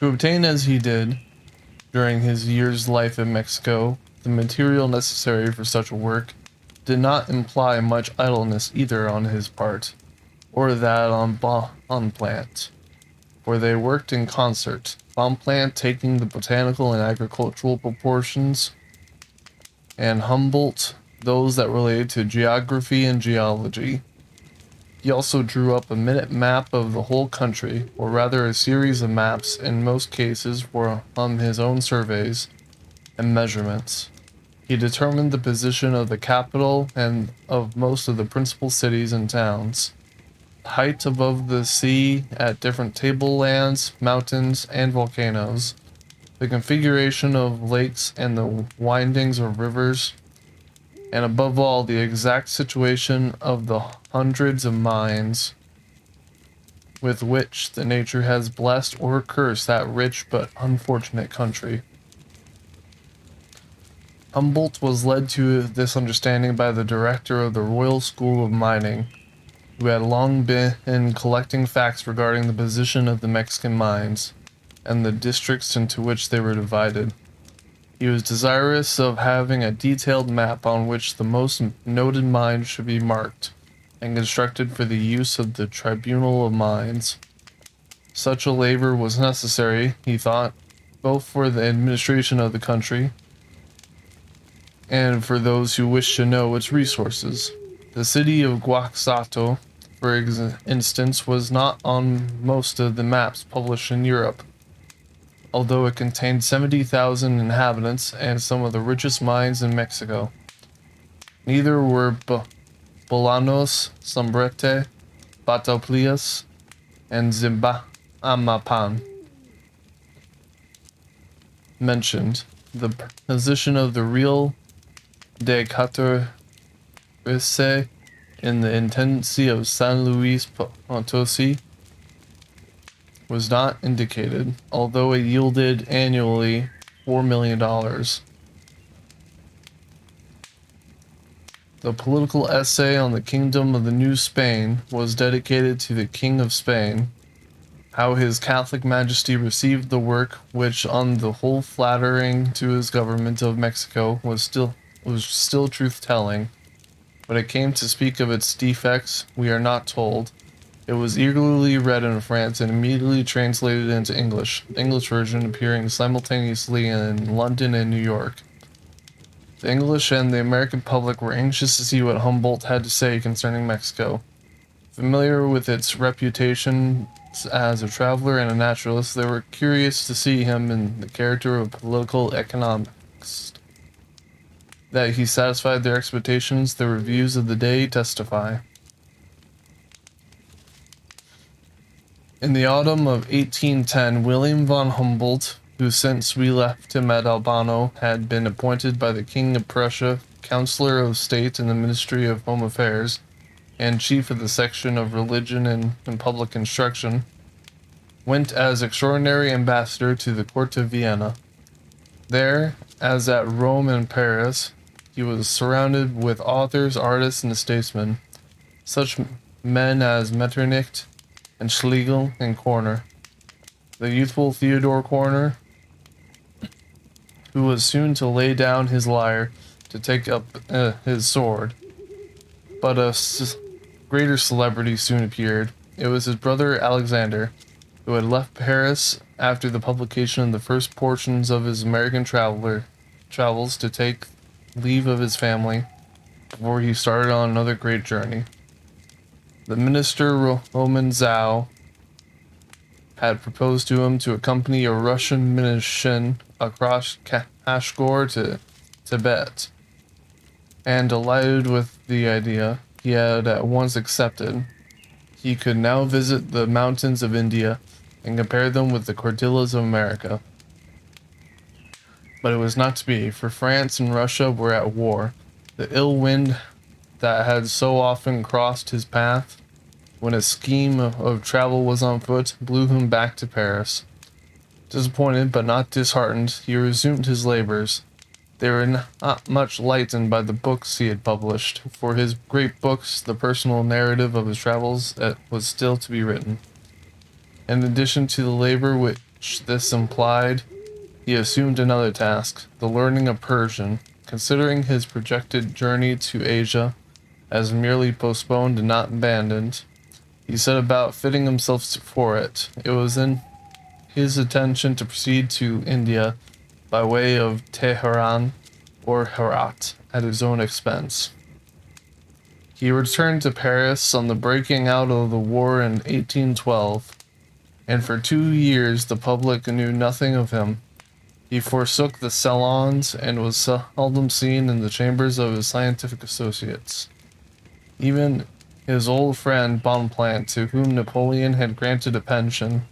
To obtain as he did during his year's life in Mexico, the material necessary for such a work did not imply much idleness either on his part, or that on Bonpland, for they worked in concert, Bonpland taking the botanical and agricultural proportions, and Humboldt those that related to geography and geology. He also drew up a minute map of the whole country, or rather a series of maps in most cases from his own surveys and measurements. He determined the position of the capital and of most of the principal cities and towns, height above the sea at different tablelands, mountains, and volcanoes, the configuration of lakes and the windings of rivers, and above all, the exact situation of the hundreds of mines with which the nature has blessed or cursed that rich but unfortunate country. Humboldt was led to this understanding by the director of the Royal School of Mining, who had long been collecting facts regarding the position of the Mexican mines and the districts into which they were divided. He was desirous of having a detailed map on which the most noted mines should be marked and constructed for the use of the Tribunal of Mines. Such a labor was necessary, he thought, both for the administration of the country and for those who wished to know its resources. The city of Guaxato, for instance, was not on most of the maps published in Europe, although it contained 70,000 inhabitants and some of the richest mines in Mexico. Neither were Bolanos, Sombrete, Bataplias, and Zimbamapan mentioned. The position of the Real de Catorce in the Intendency of San Luis Potosi was not indicated, although it yielded annually $4 million. The political essay on the Kingdom of the New Spain was dedicated to the King of Spain, how his Catholic Majesty received the work, which on the whole flattering to his government of Mexico was still truth-telling. When it came to speak of its defects, we are not told. It was eagerly read in France and immediately translated into English, the English version appearing simultaneously in London and New York. The English and the American public were anxious to see what Humboldt had to say concerning Mexico. Familiar with its reputation as a traveler and a naturalist, they were curious to see him in the character of a political economist. That he satisfied their expectations, the reviews of the day testify. In the autumn of 1810, William von Humboldt, who since we left him at Albano had been appointed by the King of Prussia Counselor of State in the Ministry of Home Affairs, and Chief of the Section of Religion and Public Instruction, went as extraordinary ambassador to the court of Vienna. There, as at Rome and Paris, he was surrounded with authors, artists, and statesmen, such men as Metternich and Schlegel and Korner. The youthful Theodore Korner, who was soon to lay down his lyre to take up his sword. But a greater celebrity soon appeared. It was his brother Alexander, who had left Paris after the publication of the first portions of his American travels to take leave of his family before he started on another great journey. The minister Roman Zhao had proposed to him to accompany a Russian mission across Kashgar to Tibet, and delighted with the idea, he had at once accepted. He could now visit the mountains of India and compare them with the Cordilleras of America. But it was not to be, for France and Russia were at war. The ill wind that had so often crossed his path when a scheme of travel was on foot blew him back to Paris. Disappointed but not disheartened, he resumed his labors. They were not much lightened by the books he had published. For his great books, the personal narrative of his travels was still to be written. In addition to the labor which this implied, he assumed another task, the learning of Persian, considering his projected journey to Asia as merely postponed and not abandoned. He set about fitting himself for it. It was in his intention to proceed to India by way of Tehran or Herat at his own expense. He returned to Paris on the breaking out of the war in 1812, and for 2 years the public knew nothing of him. He forsook the salons and was seldom seen in the chambers of his scientific associates. Even his old friend Bonpland, to whom Napoleon had granted a pension,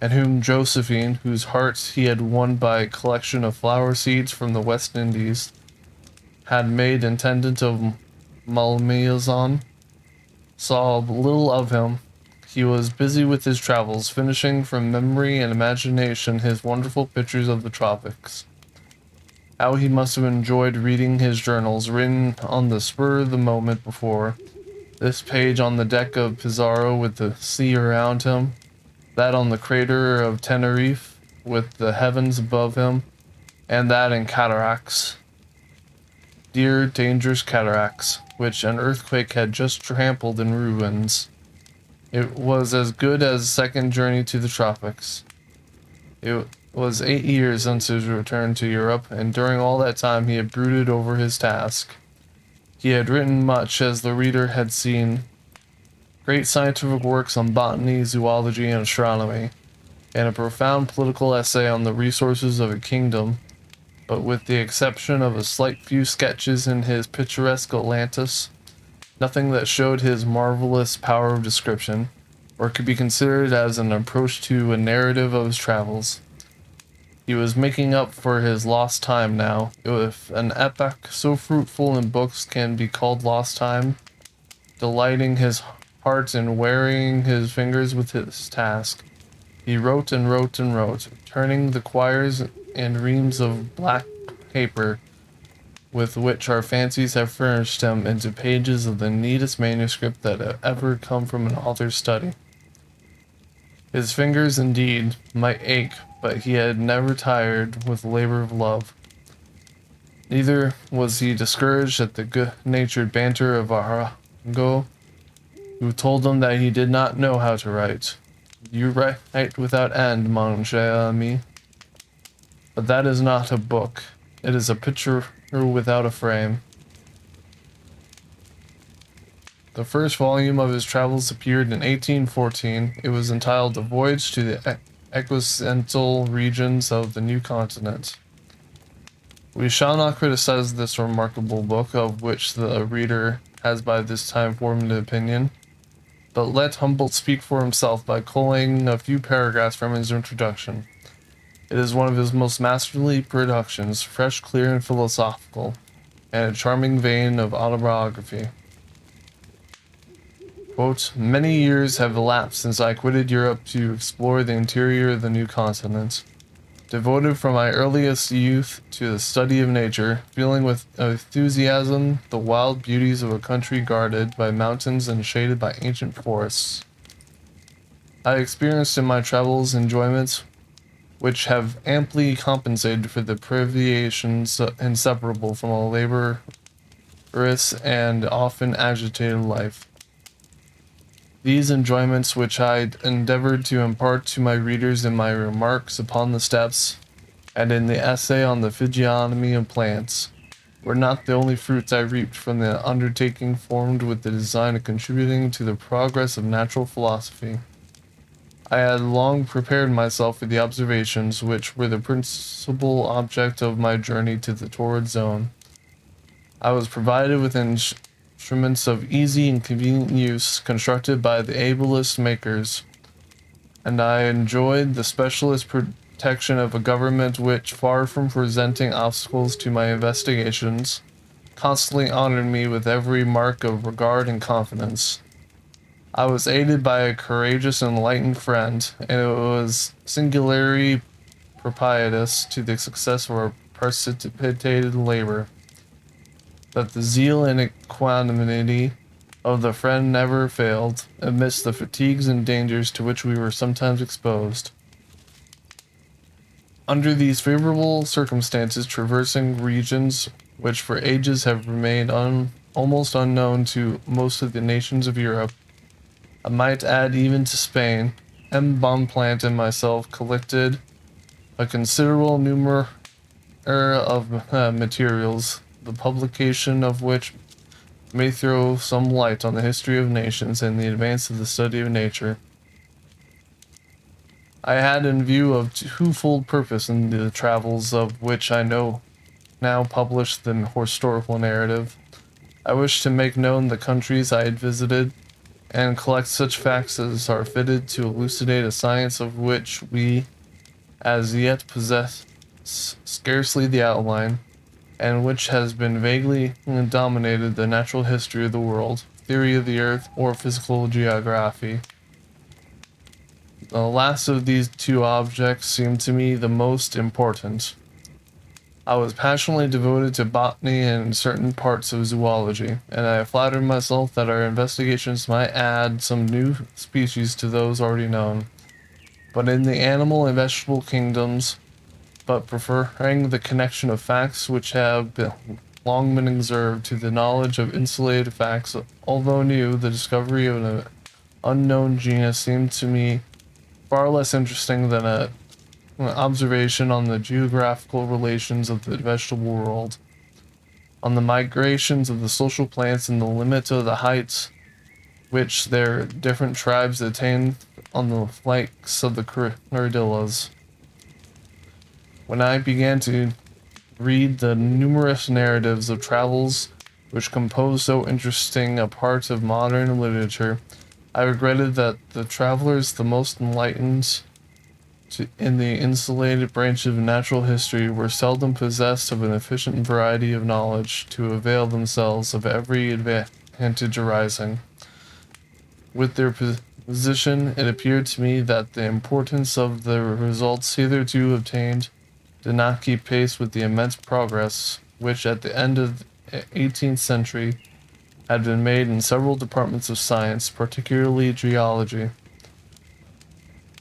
and whom Josephine, whose heart he had won by a collection of flower seeds from the West Indies, had made intendant of Malmaison, saw little of him. He was busy with his travels, finishing from memory and imagination his wonderful pictures of the tropics. How he must have enjoyed reading his journals, written on the spur of the moment before. This page on the deck of Pizarro with the sea around him, that on the crater of Tenerife with the heavens above him, and that in cataracts. Dear, dangerous cataracts, which an earthquake had just trampled in ruins. It was as good as a second journey to the tropics. It was 8 years since his return to Europe, and during all that time he had brooded over his task. He had written much, as the reader had seen, great scientific works on botany, zoology, and astronomy, and a profound political essay on the resources of a kingdom, but with the exception of a slight few sketches in his picturesque Atlantis, nothing that showed his marvelous power of description, or could be considered as an approach to a narrative of his travels. He was making up for his lost time now. If an epoch so fruitful in books can be called lost time, delighting his heart in wearying his fingers with his task, he wrote and wrote and wrote, turning the quires and reams of black paper with which our fancies have furnished him into pages of the neatest manuscript that have ever come from an author's study. His fingers, indeed, might ache, but he had never tired with labor of love. Neither was he discouraged at the good-natured banter of Arago, who told him that he did not know how to write. You write without end, mon cher ami. But that is not a book. It is a picture without a frame. The first volume of his travels appeared in 1814. It was entitled A Voyage to the Equicental Regions of the New Continent. We shall not criticize this remarkable book, of which the reader has by this time formed an opinion, but let Humboldt speak for himself by collating a few paragraphs from his introduction. It is one of his most masterly productions, fresh, clear, and philosophical, and a charming vein of autobiography. Quote, many years have elapsed since I quitted Europe to explore the interior of the new continent. Devoted from my earliest youth to the study of nature, feeling with enthusiasm the wild beauties of a country guarded by mountains and shaded by ancient forests, I experienced in my travels enjoyments which have amply compensated for the privations inseparable from a laborious and often agitated life. These enjoyments, which I endeavored to impart to my readers in my remarks upon the steppes, and in the essay on the physiognomy of plants, were not the only fruits I reaped from the undertaking formed with the design of contributing to the progress of natural philosophy. I had long prepared myself for the observations which were the principal object of my journey to the torrid zone. I was provided with instruments of easy and convenient use, constructed by the ablest makers, and I enjoyed the specialist protection of a government which, far from presenting obstacles to my investigations, constantly honored me with every mark of regard and confidence. I was aided by a courageous and enlightened friend, and it was singularly propitious to the success of our precipitated labor that the zeal and equanimity of the friend never failed, amidst the fatigues and dangers to which we were sometimes exposed. Under these favorable circumstances, traversing regions which for ages have remained almost unknown to most of the nations of Europe, I might add even to Spain, M. Bonpland and myself collected a considerable number of materials, the publication of which may throw some light on the history of nations and the advance of the study of nature. I had in view a twofold purpose in the travels of which I now publish the historical narrative. I wished to make known the countries I had visited, and collect such facts as are fitted to elucidate a science of which we as yet possess scarcely the outline, and which has been vaguely dominated the natural history of the world, theory of the earth, or physical geography. The last of these two objects seemed to me the most important. I was passionately devoted to botany and certain parts of zoology, and I flattered myself that our investigations might add some new species to those already known. But in the animal and vegetable kingdoms, but preferring the connection of facts which have long been observed to the knowledge of insulated facts, although new, the discovery of an unknown genus seemed to me far less interesting than an observation on the geographical relations of the vegetable world, on the migrations of the social plants and the limit of the heights which their different tribes attain on the flanks of the Cordilleras. When I began to read the numerous narratives of travels which compose so interesting a part of modern literature, I regretted that the travelers the most enlightened in the insulated branch of natural history were seldom possessed of an efficient variety of knowledge to avail themselves of every advantage arising. With their position, it appeared to me that the importance of the results hitherto obtained did not keep pace with the immense progress which at the end of the 18th century had been made in several departments of science, particularly geology.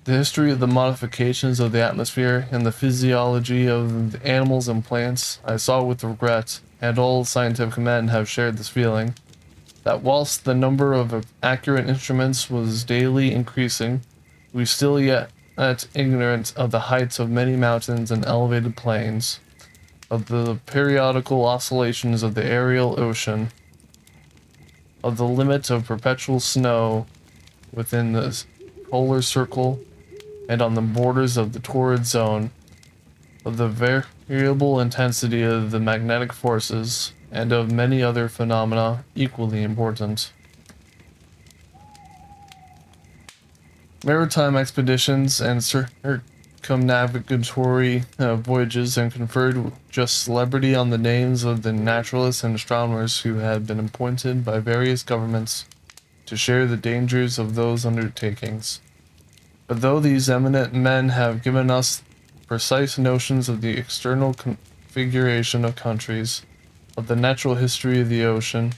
The history of the modifications of the atmosphere and the physiology of the animals and plants, I saw with regret, and all scientific men have shared this feeling, that whilst the number of accurate instruments was daily increasing, we still yet ignorant of the heights of many mountains and elevated plains, of the periodical oscillations of the aerial ocean, of the limit of perpetual snow within the polar circle and on the borders of the torrid zone, of the variable intensity of the magnetic forces, and of many other phenomena equally important. Maritime expeditions and circumnavigatory voyages and conferred just celebrity on the names of the naturalists and astronomers who had been appointed by various governments to share the dangers of those undertakings. But though these eminent men have given us precise notions of the external configuration of countries, of the natural history of the ocean,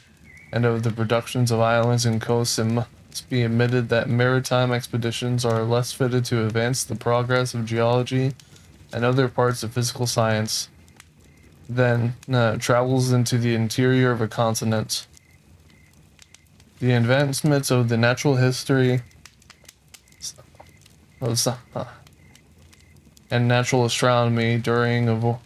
and of the productions of islands and coasts, it must be admitted that maritime expeditions are less fitted to advance the progress of geology and other parts of physical science than travels into the interior of a continent. The advancements of the natural history and natural astronomy during a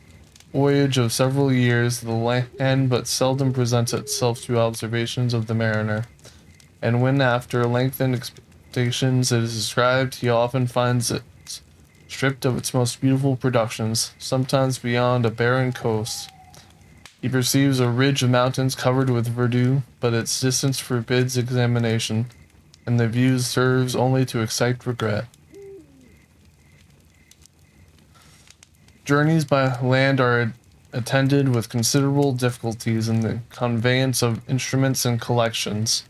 voyage of several years, the land but seldom presents itself to observations of the mariner, and when after lengthened expectations it is described, he often finds it stripped of its most beautiful productions, sometimes beyond a barren coast. He perceives a ridge of mountains covered with verdure, but its distance forbids examination, and the view serves only to excite regret. Journeys by land are attended with considerable difficulties in the conveyance of instruments and collections,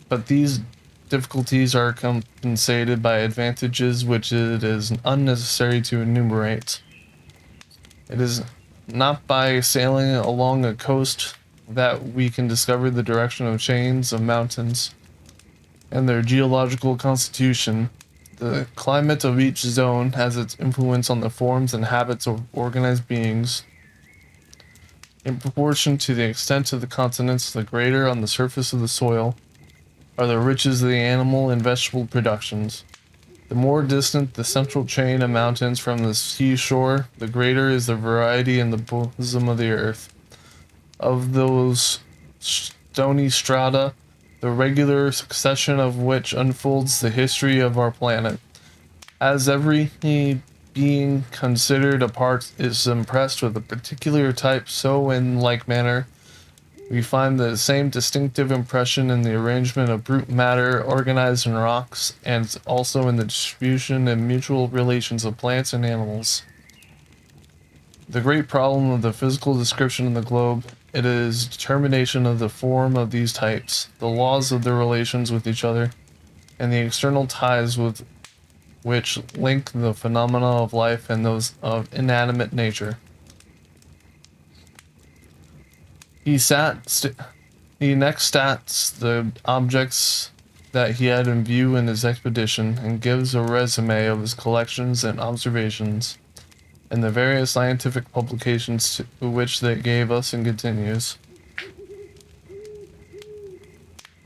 but these difficulties are compensated by advantages which it is unnecessary to enumerate. It is not by sailing along a coast that we can discover the direction of chains of mountains and their geological constitution. The climate of each zone has its influence on the forms and habits of organized beings. In proportion to the extent of the continents, the greater on the surface of the soil are the riches of the animal and vegetable productions. The more distant the central chain of mountains from the seashore, the greater is the variety in the bosom of the earth. Of those stony strata, the regular succession of which unfolds the history of our planet. As every being considered apart is impressed with a particular type, so in like manner, we find the same distinctive impression in the arrangement of brute matter organized in rocks, and also in the distribution and mutual relations of plants and animals. The great problem of the physical description of the globe, it is determination of the form of these types, the laws of their relations with each other, and the external ties with which link the phenomena of life and those of inanimate nature. He next stats the objects that he had in view in his expedition and gives a resume of his collections and observations and the various scientific publications to which they gave us, and continues.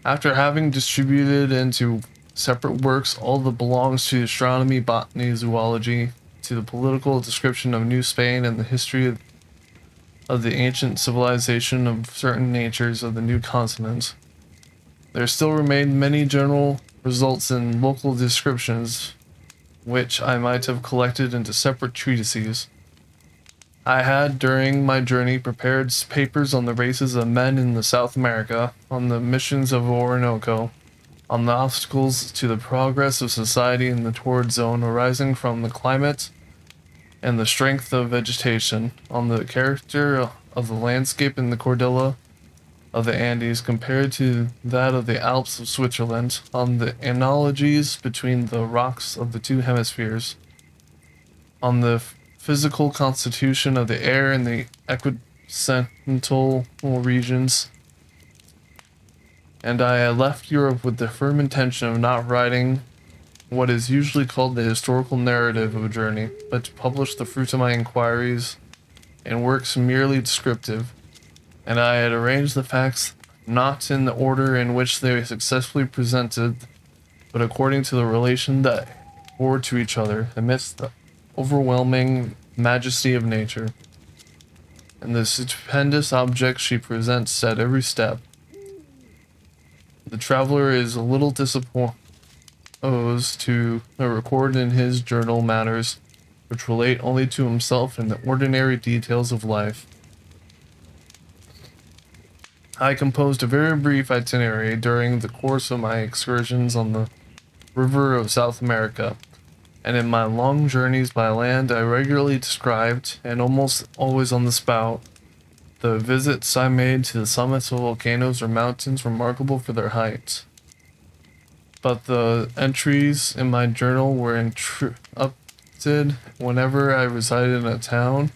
After having distributed into separate works all that belongs to astronomy, botany, zoology, to the political description of New Spain and the history of the ancient civilization of certain natures of the new continent, there still remained many general results in local descriptions, which I might have collected into separate treatises. I had, during my journey, prepared papers on the races of men in the South America, on the missions of Orinoco, on the obstacles to the progress of society in the torrid zone arising from the climate and the strength of vegetation, on the character of the landscape in the Cordillera of the Andes compared to that of the Alps of Switzerland, on the analogies between the rocks of the two hemispheres, on the physical constitution of the air in the equicental regions, and I had left Europe with the firm intention of not writing what is usually called the historical narrative of a journey, but to publish the fruit of my inquiries in works merely descriptive, and I had arranged the facts not in the order in which they were successfully presented, but according to the relation that bore to each other amidst the overwhelming majesty of nature, and the stupendous objects she presents at every step. The traveler is a little disposed to record in his journal matters which relate only to himself and the ordinary details of life. I composed a very brief itinerary during the course of my excursions on the river of South America, and in my long journeys by land I regularly described, and almost always on the spout, the visits I made to the summits of volcanoes or mountains remarkable for their height. But the entries in my journal were interrupted whenever I resided in a town,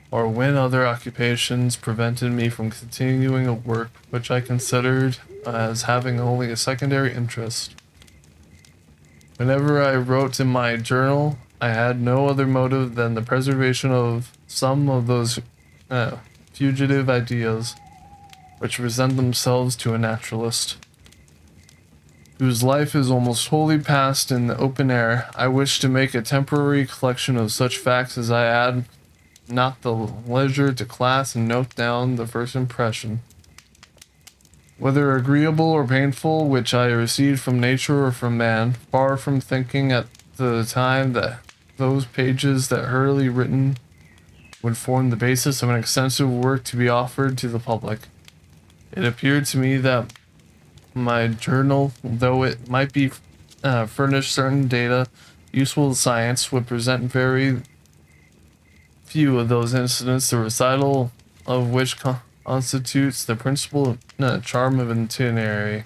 or when other occupations prevented me from continuing a work which I considered as having only a secondary interest. Whenever I wrote in my journal, I had no other motive than the preservation of some of those fugitive ideas which present themselves to a naturalist, whose life is almost wholly passed in the open air. I wish to make a temporary collection of such facts as I had not the leisure to class and note down the first impression, whether agreeable or painful, which I received from nature or from man, far from thinking at the time that those pages that hurriedly written would form the basis of an extensive work to be offered to the public. It appeared to me that my journal, though it might be furnish certain data useful to science, would present very few of those incidents, the recital of which constitutes the principal charm of an itinerary.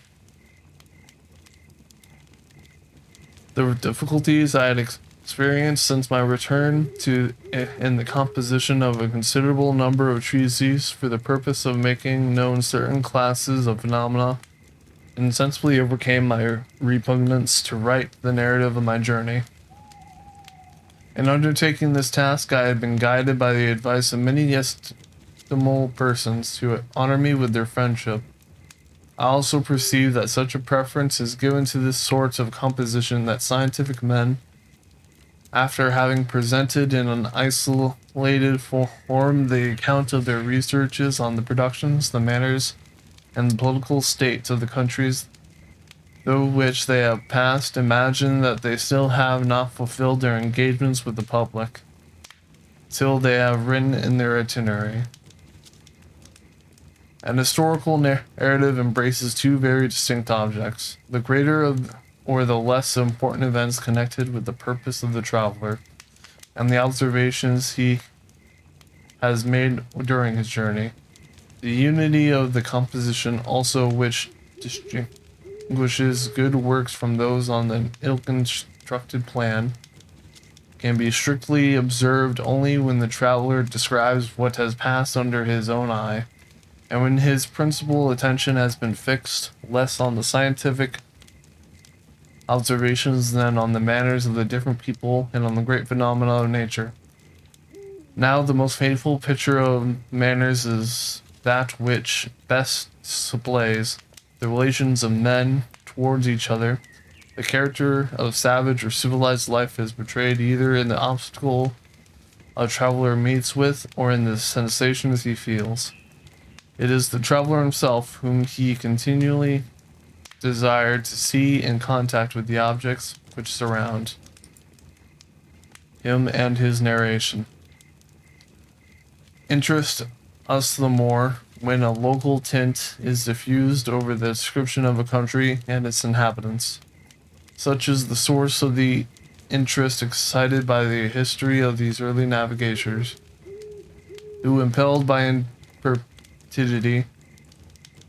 The difficulties I had experienced since my return in the composition of a considerable number of treatises for the purpose of making known certain classes of phenomena insensibly overcame my repugnance to write the narrative of my journey. In undertaking this task, I had been guided by the advice of many estimable persons who honor me with their friendship. I also perceive that such a preference is given to this sort of composition that scientific men, after having presented in an isolated form the account of their researches on the productions, the manners, and the political state of the countries through which they have passed, imagine that they still have not fulfilled their engagements with the public, till they have written in their itinerary. An historical narrative embraces two very distinct objects: the greater or the less important events connected with the purpose of the traveler, and the observations he has made during his journey. The unity of the composition also which distinguishes good works from those on an ill-constructed plan can be strictly observed only when the traveler describes what has passed under his own eye, and when his principal attention has been fixed less on the scientific observations than on the manners of the different people and on the great phenomena of nature. Now, the most faithful picture of manners is that which best displays the relations of men towards each other. The character of savage or civilized life is portrayed either in the obstacle a traveler meets with or in the sensations he feels. It is the traveler himself whom he continually desired to see in contact with the objects which surround him and his narration interest us the more when a local tint is diffused over the description of a country and its inhabitants. Such is the source of the interest excited by the history of these early navigators, who, impelled by intrepidity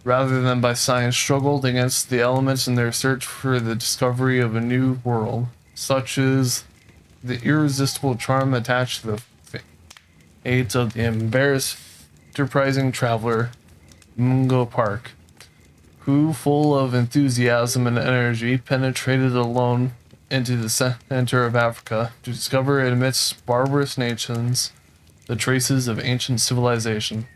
rather than by science, struggled against the elements in their search for the discovery of a new world. Such is the irresistible charm attached to the fate of the embarrassed, enterprising traveler Mungo Park, who, full of enthusiasm and energy, penetrated alone into the center of Africa to discover amidst barbarous nations the traces of ancient civilization.